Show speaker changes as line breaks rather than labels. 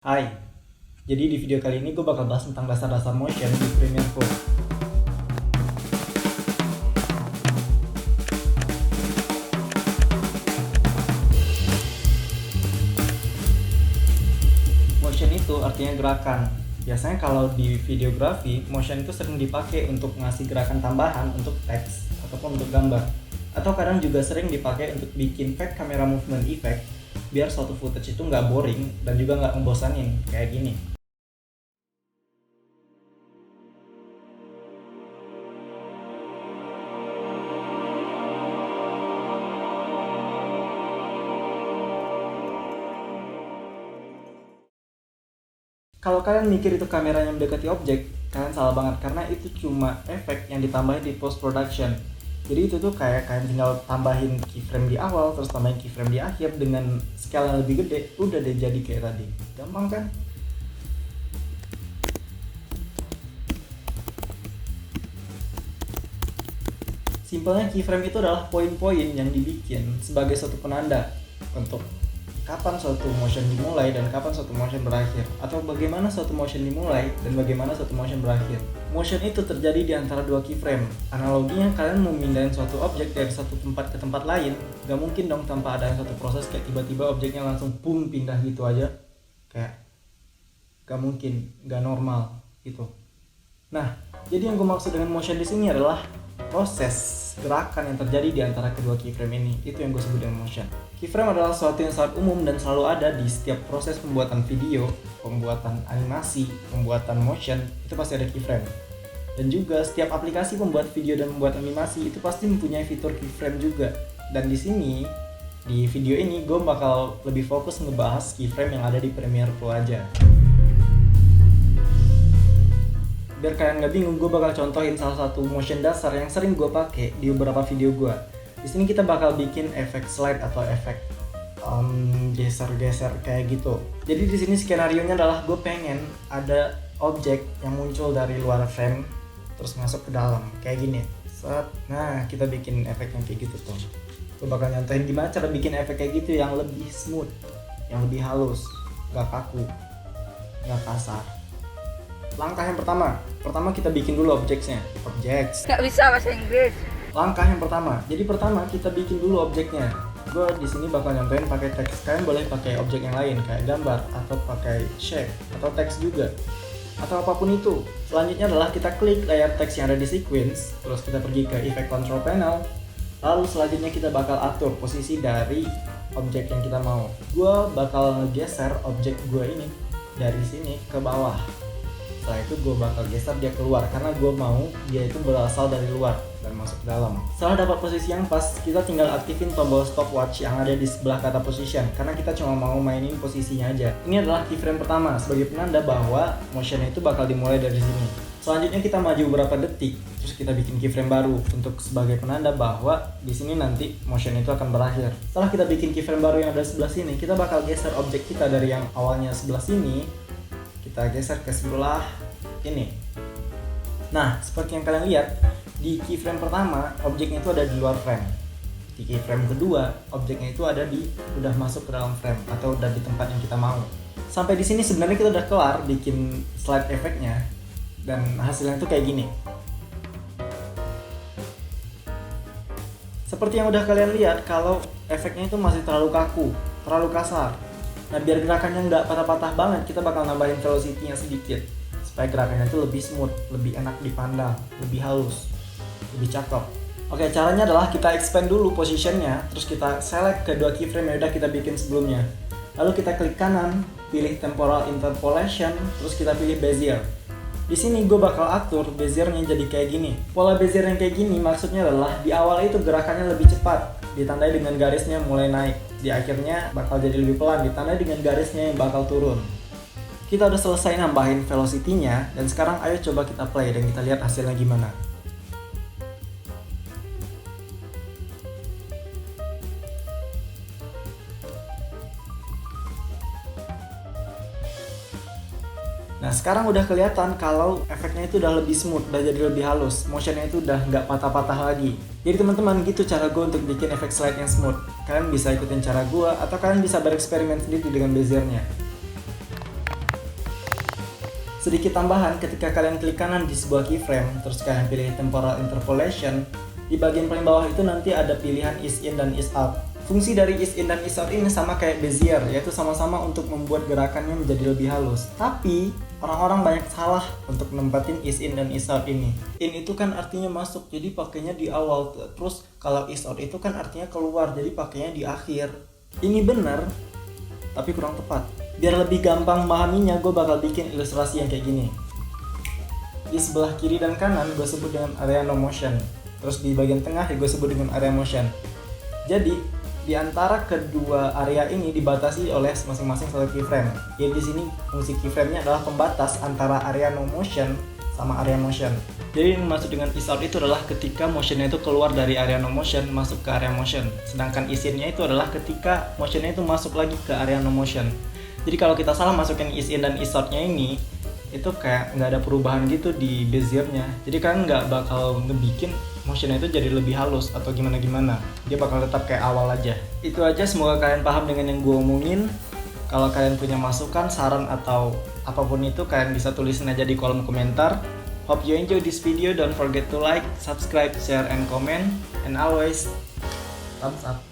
Hai, jadi di video kali ini gue bakal bahas tentang dasar-dasar motion di Premiere Pro. Motion itu artinya gerakan. Biasanya kalau di videografi, motion itu sering dipakai untuk ngasih gerakan tambahan untuk teks ataupun untuk gambar. Atau kadang juga sering dipakai untuk bikin fake camera movement effect biar suatu footage itu nggak boring dan juga nggak membosanin kayak gini. Kalau kalian mikir itu kameranya mendekati objek, kalian salah banget karena itu cuma efek yang ditambahin di post production. Jadi itu tuh kayak kalian tinggal tambahin keyframe di awal, terus tambahin keyframe di akhir dengan scale yang lebih gede, udah deh jadi kayak tadi. Gampang kan? Simpelnya keyframe itu adalah poin-poin yang dibikin sebagai suatu penanda untuk kapan suatu motion dimulai dan kapan suatu motion berakhir, atau bagaimana suatu motion dimulai dan bagaimana suatu motion berakhir. Motion itu terjadi di antara dua keyframe. Analoginya kalian mau mindahin suatu objek dari satu tempat ke tempat lain, gak mungkin dong tanpa ada suatu proses kayak tiba-tiba objeknya langsung boom pindah gitu aja. Kayak gak mungkin, gak normal gitu. Nah, jadi yang gue maksud dengan motion di sini adalah proses gerakan yang terjadi di antara kedua keyframe ini. Itu yang gue sebut dengan motion. Keyframe adalah sesuatu yang sangat umum dan selalu ada di setiap proses pembuatan video, pembuatan animasi, pembuatan motion, itu pasti ada keyframe. Dan juga setiap aplikasi pembuat video dan membuat animasi itu pasti mempunyai fitur keyframe juga. Dan di sini, di video ini gue bakal lebih fokus ngebahas keyframe yang ada di Premiere Pro aja. Biar kalian nggak bingung, gue bakal contohin salah satu motion dasar yang sering gue pakai di beberapa video gue. Di sini kita bakal bikin efek slide atau efek geser-geser kayak gitu. Jadi di sini skenarionya adalah gue pengen ada objek yang muncul dari luar frame terus masuk ke dalam kayak gini. Nah, kita bikin efek yang kayak gitu tuh. Gue bakal nyontohin gimana cara bikin efek kayak gitu yang lebih smooth, yang lebih halus, gak kaku, gak kasar. Langkah yang pertama kita bikin dulu objeknya.
Nggak bisa bahasa Inggris.
Langkah yang pertama, jadi pertama kita bikin dulu objeknya. Gue di sini bakal nyontohin pakai teks. Kalian boleh pakai objek yang lain kayak gambar atau pakai shape atau teks juga atau apapun itu. Selanjutnya adalah kita klik layar teks yang ada di sequence, terus kita pergi ke effect control panel. Lalu selanjutnya kita bakal atur posisi dari objek yang kita mau. Gue bakal ngegeser objek gue ini dari sini ke bawah. Setelah itu gue bakal geser dia keluar karena gue mau dia itu berasal dari luar dan masuk ke dalam. Setelah dapat posisi yang pas, kita tinggal aktifin tombol stopwatch yang ada di sebelah kata position karena kita cuma mau mainin posisinya aja. Ini adalah keyframe pertama sebagai penanda bahwa motion itu bakal dimulai dari sini. Selanjutnya kita maju beberapa detik, terus kita bikin keyframe baru untuk sebagai penanda bahwa di sini nanti motion itu akan berakhir. Setelah kita bikin keyframe baru yang ada sebelah sini, kita bakal geser objek kita dari yang awalnya sebelah sini, kita geser ke sebelah ini. Nah, seperti yang kalian lihat, di keyframe pertama objeknya itu ada di luar frame. Di keyframe kedua objeknya itu ada udah masuk ke dalam frame atau udah di tempat yang kita mau. Sampai di sini sebenarnya kita udah kelar bikin slide efeknya dan hasilnya itu kayak gini. Seperti yang udah kalian lihat, kalau efeknya itu masih terlalu kaku, terlalu kasar. Nah, biar gerakannya nggak patah-patah banget, kita bakal nambahin velocity-nya sedikit supaya gerakannya itu lebih smooth, lebih enak dipandang, lebih halus, lebih cakep. Oke, caranya adalah kita expand dulu positionnya, terus kita select kedua keyframe yang udah kita bikin sebelumnya. Lalu kita klik kanan, pilih temporal interpolation, terus kita pilih bezier. Di sini gue bakal atur beziernya jadi kayak gini. Pola bezier yang kayak gini maksudnya adalah di awal itu gerakannya lebih cepat, ditandai dengan garisnya mulai naik. Di akhirnya bakal jadi lebih pelan, ditandai dengan garisnya yang bakal turun. Kita udah selesai nambahin velocity-nya, dan sekarang ayo coba kita play dan kita lihat hasilnya gimana. Nah, sekarang udah kelihatan kalau efeknya itu udah lebih smooth, udah jadi lebih halus, motionnya itu udah nggak patah-patah lagi. Jadi teman-teman, gitu cara gue untuk bikin efek slide yang smooth. Kalian bisa ikutin cara gue atau kalian bisa bereksperimen sendiri dengan beziernya. Sedikit tambahan, ketika kalian klik kanan di sebuah keyframe, terus kalian pilih temporal interpolation, di bagian paling bawah itu nanti ada pilihan is in dan is out. Fungsi dari is in dan is out ini sama kayak Bezier, yaitu sama-sama untuk membuat gerakannya menjadi lebih halus. Tapi orang-orang banyak salah untuk nempatin is in dan is out ini. In itu kan artinya masuk, jadi pakainya di awal. Terus kalau is out itu kan artinya keluar, jadi pakainya di akhir. Ini benar, tapi kurang tepat. Biar lebih gampang memahaminya, gue bakal bikin ilustrasi yang kayak gini. Di sebelah kiri dan kanan gue sebut dengan area no motion. Terus di bagian tengah gue sebut dengan area motion. Jadi di antara kedua area ini dibatasi oleh masing-masing satu keyframe. Jadi di sini fungsi keyframe-nya adalah pembatas antara area no motion sama area motion. Jadi yang dimaksud dengan is out itu adalah ketika motionnya itu keluar dari area no motion masuk ke area motion. Sedangkan is in-nya itu adalah ketika motionnya itu masuk lagi ke area no motion. Jadi kalau kita salah masukin is in dan is out-nya ini, itu kayak nggak ada perubahan gitu di Bezier-nya. Jadi kalian nggak bakal ngebikin motionnya itu jadi lebih halus atau gimana-gimana. Dia bakal tetap kayak awal aja. Itu aja, semoga kalian paham dengan yang gue omongin. Kalau kalian punya masukan, saran, atau apapun itu, kalian bisa tulisin aja di kolom komentar. Hope you enjoy this video. Don't forget to like, subscribe, share, and comment. And always, thumbs up.